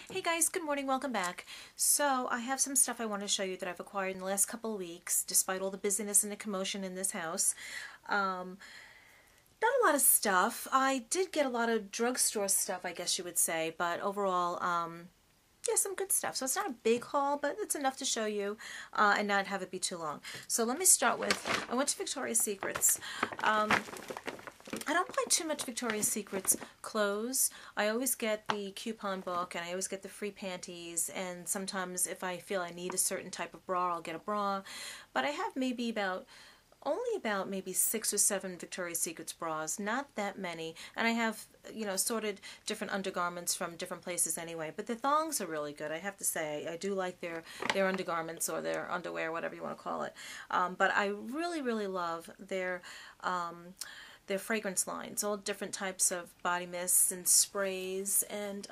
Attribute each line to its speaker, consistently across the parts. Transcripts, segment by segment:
Speaker 1: Hey guys, good morning, welcome back. So I have some stuff I want to show you that I've acquired in the last couple of weeks, despite all the busyness and the commotion in this house. Not a lot of stuff. I did get a lot of drugstore stuff, I guess you would say, but overall, yeah, some good stuff. So it's not a big haul, but it's enough to show you and not have it be too long. So let me start with, I went to Victoria's Secrets. I don't buy too much Victoria's Secret's clothes. I always get the coupon book and I always get the free panties, and sometimes if I feel I need a certain type of bra, I'll get a bra. But I have maybe only about maybe 6 or 7 Victoria's Secret's bras, not that many. And I have, sorted different undergarments from different places anyway. But the thongs are really good, I have to say. I do like their undergarments or their underwear, whatever you want to call it. But I really, really love their fragrance lines, all different types of body mists and sprays and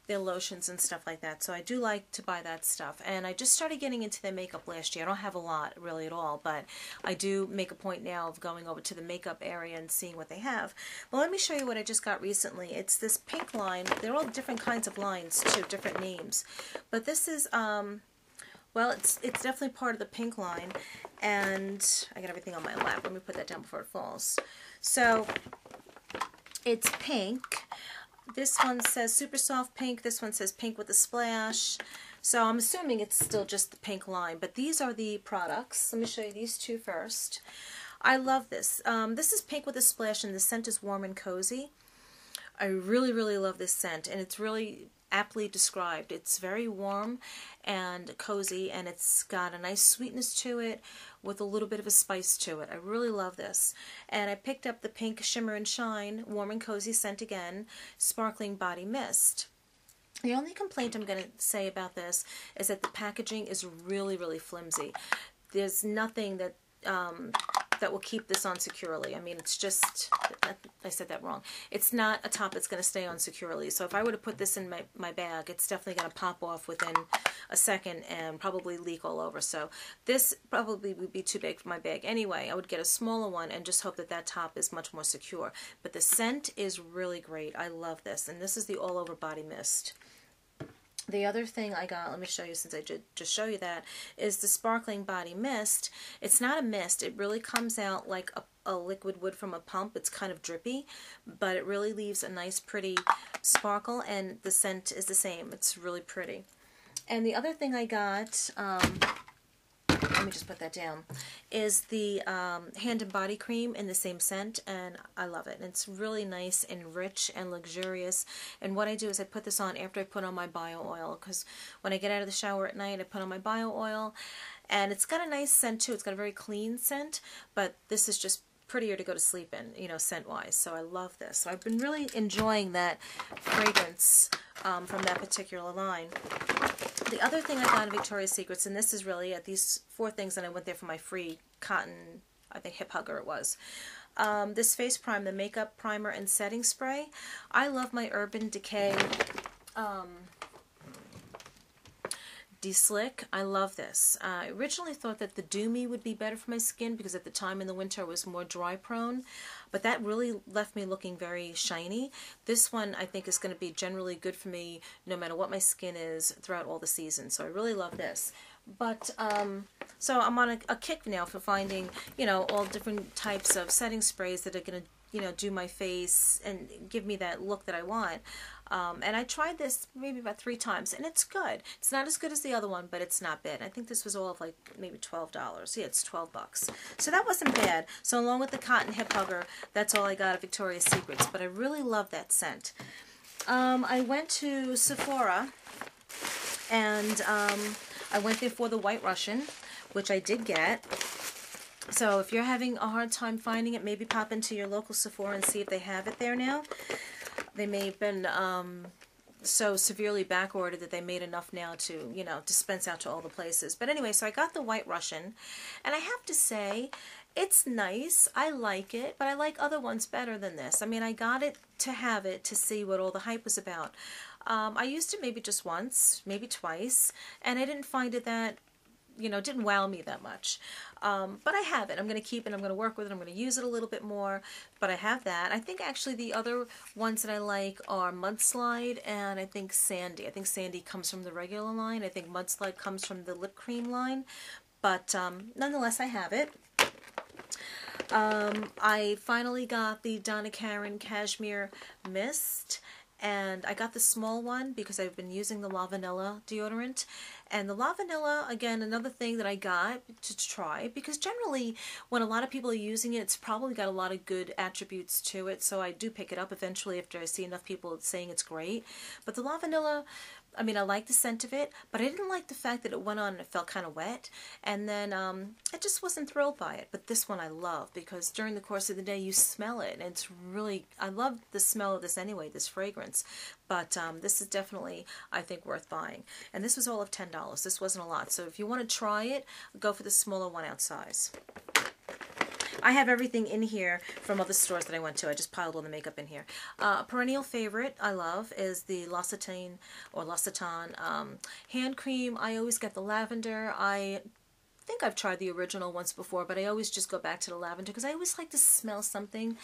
Speaker 1: their lotions and stuff like that. So I do like to buy that stuff. And I just started getting into their makeup last year. I don't have a lot really at all, but I do make a point now of going over to the makeup area and seeing what they have. Well, let me show you what I just got recently. It's this pink line. They're all different kinds of lines too, different names. But this is well, it's definitely part of the pink line, and I got everything on my lap. Let me put that down before it falls. So it's pink. This one says super soft pink. This one says pink with a splash. So I'm assuming it's still just the pink line, but these are the products. Let me show you these two first. I love this. This is pink with a splash, and the scent is warm and cozy. I really, really love this scent, and it's really aptly described. It's very warm and cozy, and it's got a nice sweetness to it with a little bit of a spice to it. I really love this. And I picked up the pink Shimmer and Shine Warm and Cozy Scent Again Sparkling Body Mist. The only complaint I'm going to say about this is that the packaging is really, really flimsy. There's nothing that that will keep this on securely. I mean, it's just, I said that wrong. It's not a top that's going to stay on securely. So if I were to put this in my bag, it's definitely going to pop off within a second and probably leak all over. So this probably would be too big for my bag. Anyway, I would get a smaller one and just hope that that top is much more secure. But the scent is really great. I love this. And this is the all over body mist. The other thing I got, let me show you since I did just show you that, is the Sparkling Body Mist. It's not a mist. It really comes out like a liquid would from a pump. It's kind of drippy, but it really leaves a nice pretty sparkle, and the scent is the same. It's really pretty. And the other thing I got, let me just put that down, is the hand and body cream in the same scent, and I love it. And it's really nice and rich and luxurious. And what I do is I put this on after I put on my bio oil, because when I get out of the shower at night, I put on my bio oil, and it's got a nice scent too. It's got a very clean scent, but this is just prettier to go to sleep in, scent-wise. So I love this. So I've been really enjoying that fragrance from that particular line. The other thing I got in Victoria's Secrets, and this is really at these 4 things, and I went there for my free cotton, I think hip hugger it was. This face prime, the makeup primer and setting spray. I love my Urban Decay De-Slick. I love this. I originally thought that the Doomy would be better for my skin because at the time in the winter I was more dry prone, but that really left me looking very shiny. This one I think is going to be generally good for me no matter what my skin is throughout all the seasons, so I really love this. But so I'm on a kick now for finding, all different types of setting sprays that are going to do my face and give me that look that I want. And I tried this maybe about 3 times, and it's good. It's not as good as the other one, but it's not bad. I think this was all of like maybe $12. Yeah, it's 12 bucks. So that wasn't bad. So along with the cotton hip hugger, that's all I got at Victoria's Secrets. But I really love that scent. I went to Sephora, and I went there for the White Russian, which I did get. So if you're having a hard time finding it, maybe pop into your local Sephora and see if they have it there now. They may have been so severely backordered that they made enough now to, dispense out to all the places. But anyway, so I got the White Russian, and I have to say, it's nice. I like it, but I like other ones better than this. I mean, I got it to have it to see what all the hype was about. I used it maybe just once, maybe twice, and I didn't find it that, didn't wow me that much. But I have it. I'm going to keep it. I'm going to work with it. I'm going to use it a little bit more. But I have that. I think actually the other ones that I like are Mudslide and I think Sandy. I think Sandy comes from the regular line. I think Mudslide comes from the lip cream line. But nonetheless, I have it. I finally got the Donna Karan Cashmere Mist, and I got the small one because I've been using the La Vanilla deodorant. And the La Vanilla, again, another thing that I got to try, because generally when a lot of people are using it, it's probably got a lot of good attributes to it, so I do pick it up eventually after I see enough people saying it's great. But the La Vanilla, I mean, I like the scent of it, but I didn't like the fact that it went on and it felt kind of wet, and then I just wasn't thrilled by it. But this one I love, because during the course of the day you smell it, and it's really, I love the smell of this anyway, this fragrance, but this is definitely, I think, worth buying. And this was all of $10. This wasn't a lot, so if you want to try it, go for the smaller 1-ounce size. I have everything in here from other stores that I went to. I just piled all the makeup in here. A perennial favorite I love is the L'Occitane or L'Occitane hand cream. I always get the lavender. I think I've tried the original once before, but I always just go back to the lavender because I always like to smell something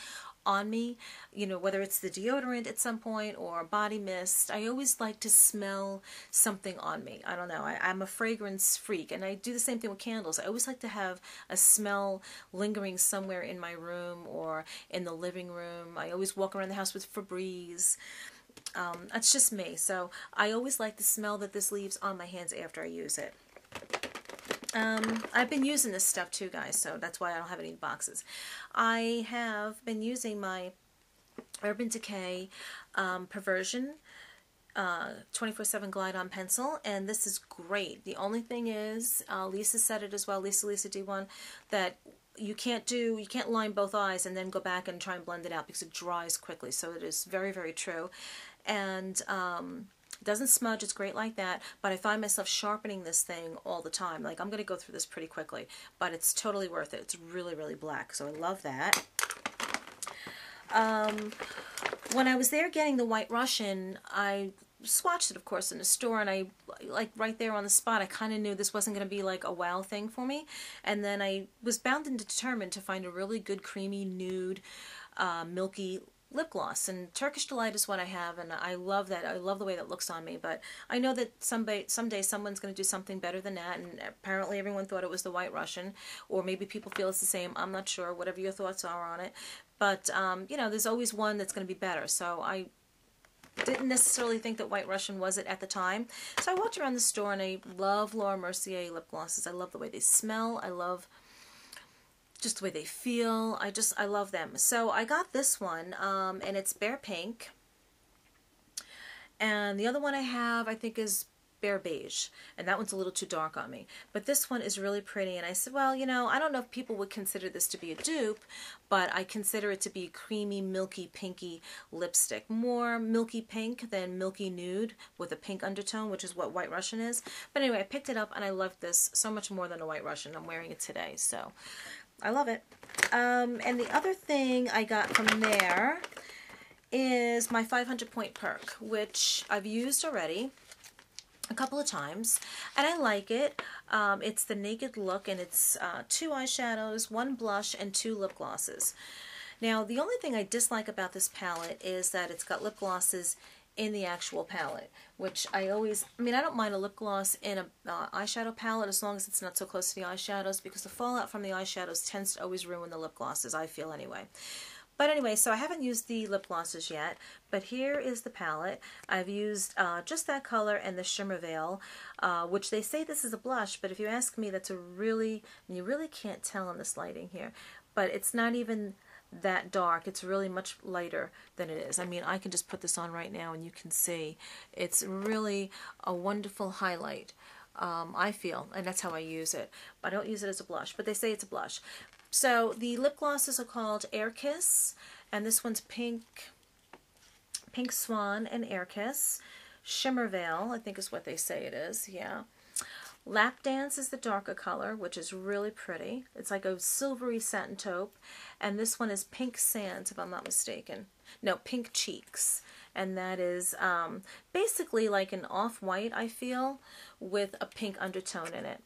Speaker 1: on me, you know, whether it's the deodorant at some point or body mist. I always like to smell something on me. I don't know. I'm a fragrance freak, and I do the same thing with candles. I always like to have a smell lingering somewhere in my room or in the living room. I always walk around the house with Febreze. That's just me. So I always like the smell that this leaves on my hands after I use it. I've been using this stuff too, guys, so that's why I don't have any boxes. I have been using my Urban Decay Perversion 24/7 Glide On Pencil, and this is great. The only thing is, Lisa said it as well, Lisa D1, that you can't line both eyes and then go back and try and blend it out because it dries quickly, so it is very, very true. And it doesn't smudge, it's great like that, but I find myself sharpening this thing all the time. Like, I'm going to go through this pretty quickly, but it's totally worth it. It's really, really black, so I love that. When I was there getting the White Russian, I swatched it, of course, in the store, and I, like, right there on the spot, I kind of knew this wasn't going to be, like, a wow thing for me, and then I was bound and determined to find a really good, creamy, nude, milky lip gloss, and Turkish Delight is what I have, and I love that. I love the way that looks on me, but I know that someday someone's going to do something better than that, and apparently everyone thought it was the White Russian, or maybe people feel it's the same. I'm not sure, whatever your thoughts are on it, but you know, there's always one that's going to be better, so I didn't necessarily think that White Russian was it at the time. So I walked around the store, and I love Laura Mercier lip glosses. I love the way they smell. I love just the way they feel. I love them. So I got this one, and it's Bare Pink. And the other one I have, I think, is Bare Beige. And that one's a little too dark on me. But this one is really pretty. And I said, well, you know, I don't know if people would consider this to be a dupe, but I consider it to be creamy, milky, pinky lipstick. More milky pink than milky nude with a pink undertone, which is what White Russian is. But anyway, I picked it up, and I loved this so much more than a White Russian. I'm wearing it today, so I love it. And the other thing I got from there is my 500 Point Perk, which I've used already a couple of times, and I like it. It's the Naked Look, and it's 2 eyeshadows, 1 blush, and 2 lip glosses. Now, the only thing I dislike about this palette is that it's got lip glosses in the actual palette, which I mean, I don't mind a lip gloss in a eyeshadow palette as long as it's not so close to the eyeshadows, because the fallout from the eyeshadows tends to always ruin the lip glosses, I feel anyway. But anyway, so I haven't used the lip glosses yet, but here is the palette. I've used just that color and the Shimmer Veil, which they say this is a blush, but if you ask me, that's a really, and you really can't tell in this lighting here, but it's not even that dark. It's really much lighter than it is. I mean, I can just put this on right now and you can see it's really a wonderful highlight, I feel, and that's how I use it. I don't use it as a blush, but they say it's a blush. So the lip glosses are called Air Kiss, and this one's Pink Swan and Air Kiss. Shimmer Veil, I think is what they say it is, yeah. Lap Dance is the darker color, which is really pretty. It's like a silvery satin taupe. And this one is Pink Sands, if I'm not mistaken. No, Pink Cheeks. And that is basically like an off-white, I feel, with a pink undertone in it.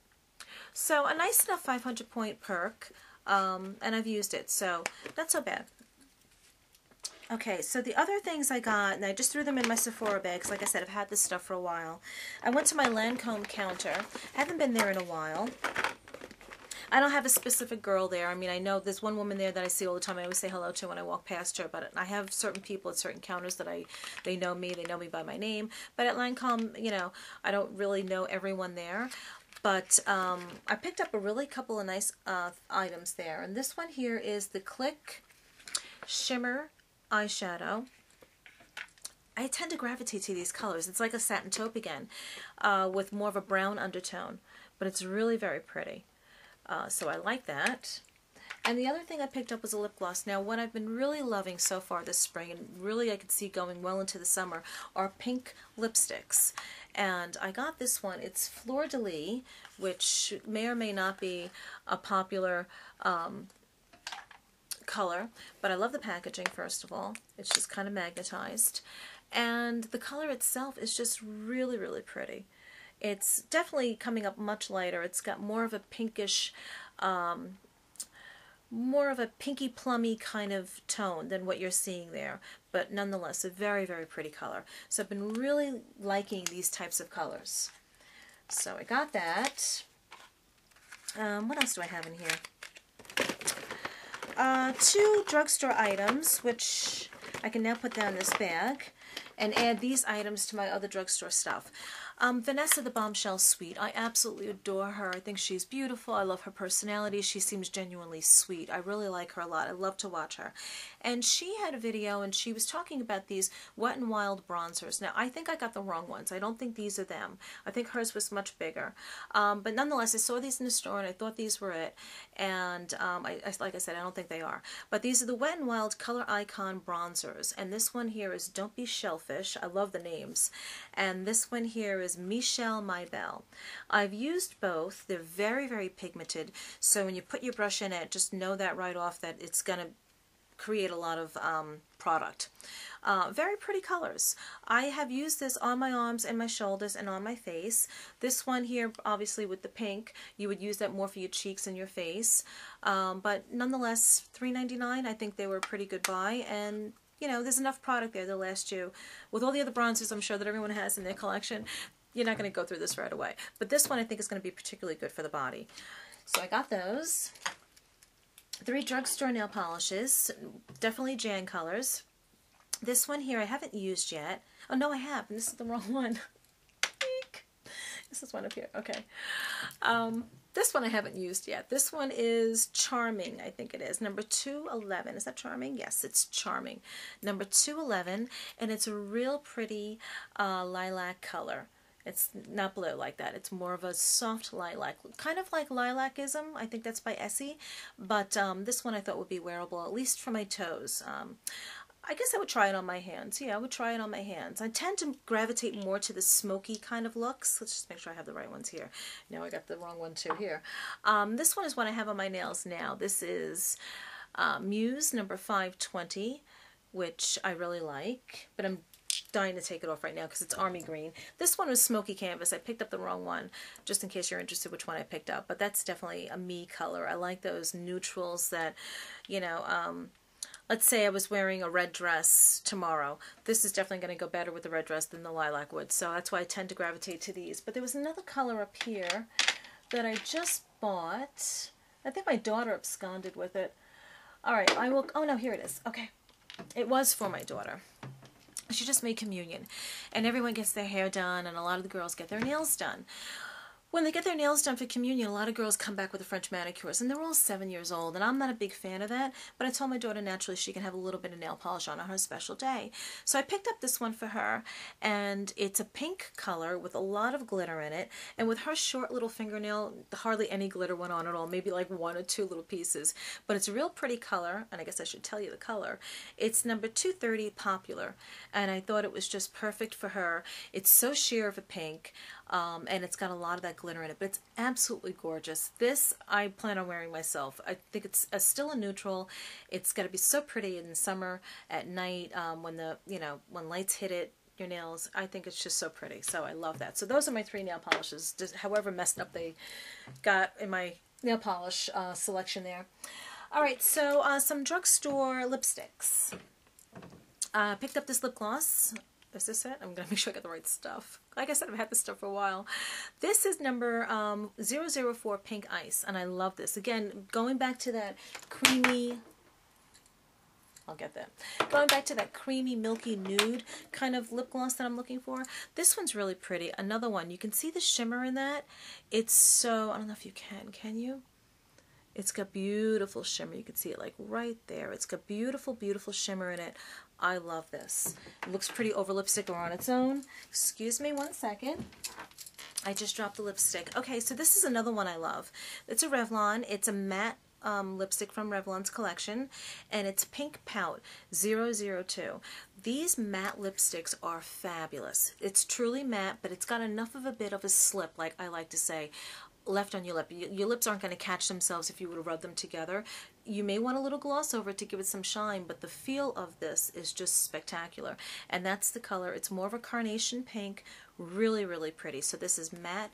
Speaker 1: So a nice enough 500 point perk, and I've used it, so not so bad. Okay, so the other things I got, and I just threw them in my Sephora bag, because like I said, I've had this stuff for a while. I went to my Lancome counter. I haven't been there in a while. I don't have a specific girl there. I mean, I know there's one woman there that I see all the time. I always say hello to when I walk past her, but I have certain people at certain counters that they know me by my name. But at Lancome, you know, I don't really know everyone there. But I picked up a really couple of nice items there. And this one here is the Click Shimmer eyeshadow. I tend to gravitate to these colors. It's like a satin taupe again, with more of a brown undertone, but it's really very pretty. So I like that. And the other thing I picked up was a lip gloss. Now, what I've been really loving so far this spring, and really I could see going well into the summer, are pink lipsticks. And I got this one. It's Fleur de Lis, which may or may not be a popular color, but I love the packaging, first of all. It's just kind of magnetized. And the color itself is just really, really pretty. It's definitely coming up much lighter. It's got more of a pinkish, more of a pinky plummy kind of tone than what you're seeing there, but nonetheless a very, very pretty color. So I've been really liking these types of colors. So I got that. What else do I have in here? 2 drugstore items, which I can now put down this bag and add these items to my other drugstore stuff. Vanessa the Bombshell Sweet. I absolutely adore her. I think she's beautiful. I love her personality. She seems genuinely sweet. I really like her a lot. I love to watch her. And she had a video and she was talking about these Wet n Wild bronzers. Now, I think I got the wrong ones. I don't think these are them. I think hers was much bigger. But nonetheless, I saw these in the store and I thought these were it. And like I said, I don't think they are. But these are the Wet n Wild Color Icon bronzers. And this one here is Don't Be Shellfish. I love the names. And this one here is Michelle My Belle. I've used both. They're very, very pigmented. So when you put your brush in it, just know that right off that it's going to create a lot of product. Very pretty colors. I have used this on my arms and my shoulders and on my face. This one here, obviously with the pink, you would use that more for your cheeks and your face. But nonetheless, $3.99, I think they were a pretty good buy. And you know, there's enough product there to last you. With all the other bronzers I'm sure that everyone has in their collection, you're not going to go through this right away. But this one I think is going to be particularly good for the body. So I got those. 3 drugstore nail polishes, definitely Jan colors. This one here I haven't used yet. Oh no, I have, and this is the wrong one. This is one up here, okay. This one I haven't used yet. This one is Charming, I think it is. Number 211. Is that Charming? Yes, it's Charming. Number 211, and it's a real pretty lilac color. It's not blue like that. It's more of a soft lilac, kind of like Lilacism. I think that's by Essie. But this one I thought would be wearable, at least for my toes. I guess I would try it on my hands. Yeah, I would try it on my hands. I tend to gravitate more to the smoky kind of looks. Let's just make sure I have the right ones here. No, I got the wrong one too here. This one is what I have on my nails now. This is Muse number 520, which I really like, but I'm dying to take it off right now because it's army green. This one was smoky canvas. I picked up the wrong one, just in case you're interested which one I picked up, but that's definitely a me color. I like those neutrals that, you know, let's say I was wearing a red dress tomorrow. This is definitely going to go better with the red dress than the lilac would, so that's why I tend to gravitate to these. But there was another color up here that I just bought. I think my daughter absconded with it. Alright, I will... Oh no, here it is. Okay. It was for my daughter. She just made communion. And everyone gets their hair done, and a lot of the girls get their nails done. When they get their nails done for communion, a lot of girls come back with the French manicures, and they're all 7 years old, and I'm not a big fan of that, but I told my daughter naturally she can have a little bit of nail polish on her special day. So I picked up this one for her, and it's a pink color with a lot of glitter in it, and with her short little fingernail, hardly any glitter went on at all, maybe like 1 or 2 little pieces, but it's a real pretty color, and I guess I should tell you the color. It's number 230 Popular, and I thought it was just perfect for her. It's so sheer of a pink, and it's got a lot of that glitter in it, but it's absolutely gorgeous. This I plan on wearing myself. I think it's still a neutral. It's got to be so pretty in the summer at night when the when lights hit it. your nails. I think it's just so pretty. So I love that. So those are my 3 nail polishes, just however messed up they got in my nail polish selection there. All right, so some drugstore lipsticks. Picked up this lip gloss. Is this it? I'm going to make sure I got the right stuff. Like I said, I've had this stuff for a while. This is number 004 Pink Ice, and I love this. Again, going back to that creamy... I'll get that. Going back to that creamy, milky nude kind of lip gloss that I'm looking for. This one's really pretty. Another one. You can see the shimmer in that. It's so... I don't know if you can you? It's got beautiful shimmer. You can see it like right there. It's got beautiful, beautiful shimmer in it. I love this. It looks pretty over lipstick or on its own. Excuse me one second. I just dropped the lipstick. Okay, so this is another one I love. It's a Revlon. It's a matte lipstick from Revlon's collection, and it's Pink Pout 002. These matte lipsticks are fabulous. It's truly matte, but it's got enough of a bit of a slip, like I like to say, left on your lip. Your lips aren't going to catch themselves if you were to rub them together. You may want a little gloss over it to give it some shine, but the feel of this is just spectacular. And that's the color. It's more of a carnation pink. Really, really pretty. So this is matte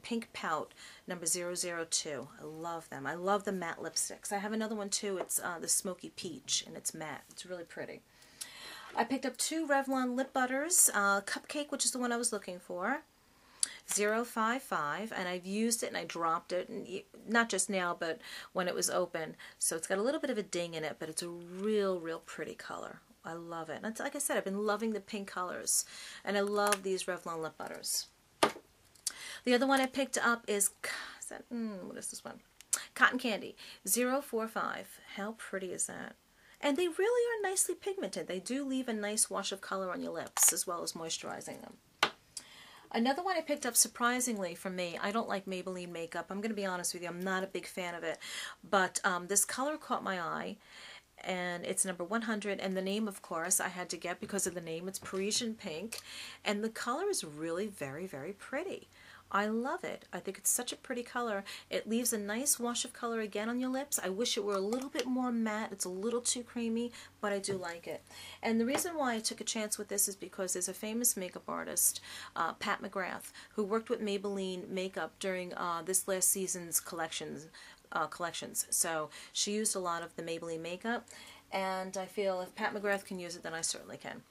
Speaker 1: Pink Pout number 002. I love them. I love the matte lipsticks. I have another one too. It's the Smoky Peach, and it's matte. It's really pretty. I picked up 2 Revlon lip butters. Cupcake, which is the one I was looking for. 055, and I've used it and I dropped it, and not just now but when it was open, so it's got a little bit of a ding in it, but it's a real pretty color. I love it. And like I said, I've been loving the pink colors, and I love these Revlon lip butters. The other one I picked up is what is this one? Cotton Candy 045. How pretty is that? And they really are nicely pigmented. They do leave a nice wash of color on your lips as well as moisturizing them. Another one I picked up surprisingly for me. I don't like Maybelline makeup. I'm going to be honest with you. I'm not a big fan of it. But this color caught my eye. And it's number 100. And the name, of course, I had to get because of the name. It's Parisian Pink. And the color is really very pretty. I love it. I think it's such a pretty color. It leaves a nice wash of color again on your lips. I wish it were a little bit more matte. It's a little too creamy, but I do like it. And the reason why I took a chance with this is because there's a famous makeup artist, Pat McGrath, who worked with Maybelline makeup during this last season's collections. So she used a lot of the Maybelline makeup, and I feel if Pat McGrath can use it, then I certainly can.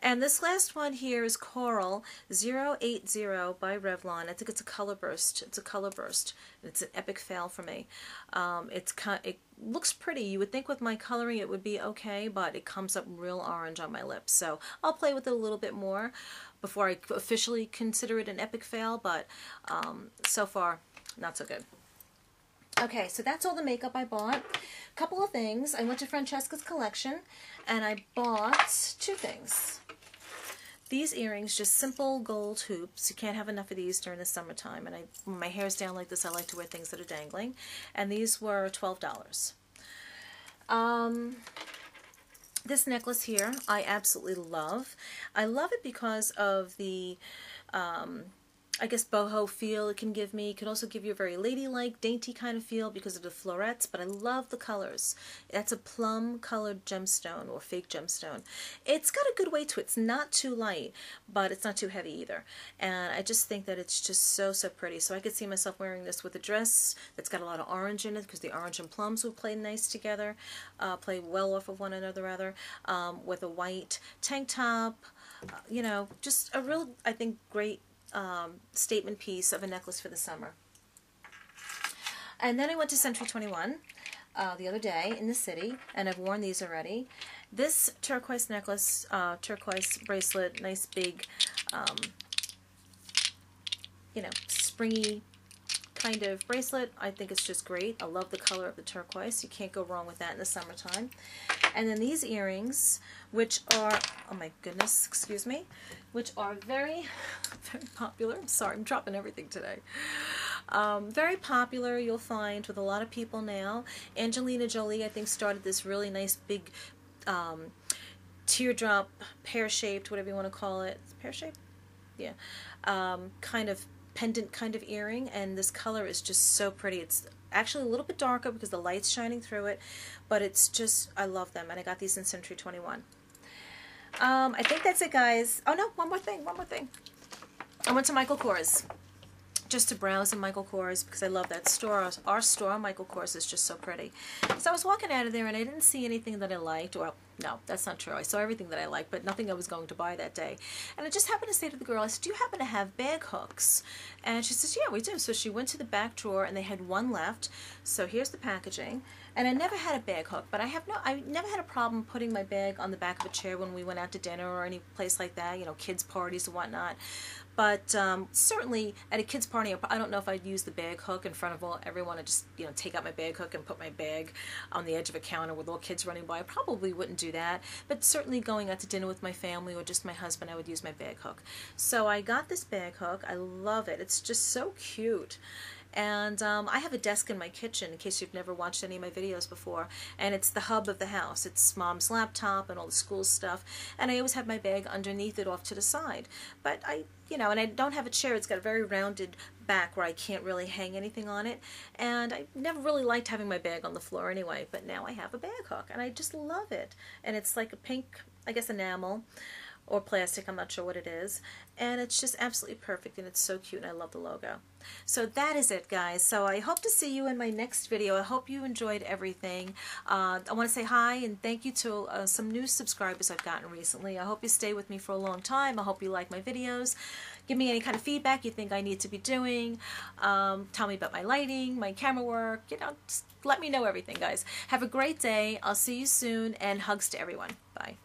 Speaker 1: And this last one here is Coral 080 by Revlon. I think it's a color burst. It's a color burst. It's an epic fail for me. It looks pretty. You would think with my coloring it would be okay, but it comes up real orange on my lips. So I'll play with it a little bit more before I officially consider it an epic fail, but so far, not so good. Okay, so that's all the makeup I bought. Couple of things. I went to Francesca's collection and I bought 2 things. These earrings, just simple gold hoops. You can't have enough of these during the summertime. And when my hair's down like this, I like to wear things that are dangling. And these were $12. This necklace here, I absolutely love. I love it because of the I guess boho feel it can give me. It can also give you a very ladylike, dainty kind of feel because of the florets, but I love the colors. That's a plum colored gemstone or fake gemstone. It's got a good weight to it. It's not too light, but it's not too heavy either. And I just think that it's just so pretty. So I could see myself wearing this with a dress that's got a lot of orange in it because the orange and plums would play nice together, play well off of one another rather, with a white tank top, you know, just a real, I think, great statement piece of a necklace for the summer. And then I went to Century 21 the other day in the city, and I've worn these already. This turquoise necklace, turquoise bracelet, nice big, you know, springy kind of bracelet. I think it's just great. I love the color of the turquoise. You can't go wrong with that in the summertime. And then these earrings, which are, oh my goodness, excuse me, which are very popular. I'm sorry, I'm dropping everything today. Very popular, you'll find, with a lot of people now. Angelina Jolie, I think, started this really nice big teardrop, pear-shaped, whatever you want to call it. Pear-shaped? Yeah. Kind of pendant kind of earring, and this color is just so pretty. It's actually a little bit darker because the light's shining through it, but it's just, I love them, and I got these in Century 21. I think that's it, guys. Oh no, one more thing. I went to Michael Kors just to browse in Michael Kors because I love that store. Our store, Michael Kors, is just so pretty. So I was walking out of there and I didn't see anything that I liked. Well, no, that's not true. I saw everything that I liked, but nothing I was going to buy that day. And I just happened to say to the girl, I said, do you happen to have bag hooks? And she says, yeah, we do. So she went to the back drawer and they had one left. So here's the packaging. And I never had a bag hook, but I never had a problem putting my bag on the back of a chair when we went out to dinner or any place like that, you know, kids' parties and whatnot. But certainly at a kid's party, I don't know if I'd use the bag hook in front of everyone and just, you know, take out my bag hook and put my bag on the edge of a counter with all kids running by. I probably wouldn't do that. But certainly going out to dinner with my family or just my husband, I would use my bag hook. So I got this bag hook. I love it. It's just so cute. And I have a desk in my kitchen, in case you've never watched any of my videos before, and it's the hub of the house. It's Mom's laptop and all the school stuff, and I always have my bag underneath it off to the side. But and I don't have a chair. It's got a very rounded back where I can't really hang anything on it, and I never really liked having my bag on the floor anyway, but now I have a bag hook, and I just love it. And it's like a pink, I guess, enamel or plastic, I'm not sure what it is, and it's just absolutely perfect, and it's so cute, and I love the logo. So that is it, guys. So I hope to see you in my next video. I hope you enjoyed everything. I want to say hi and thank you to some new subscribers I've gotten recently. I hope you stay with me for a long time. I hope you like my videos. Give me any kind of feedback you think I need to be doing. Tell me about my lighting, my camera work, just let me know everything, guys. Have a great day. I'll see you soon, and hugs to everyone. Bye.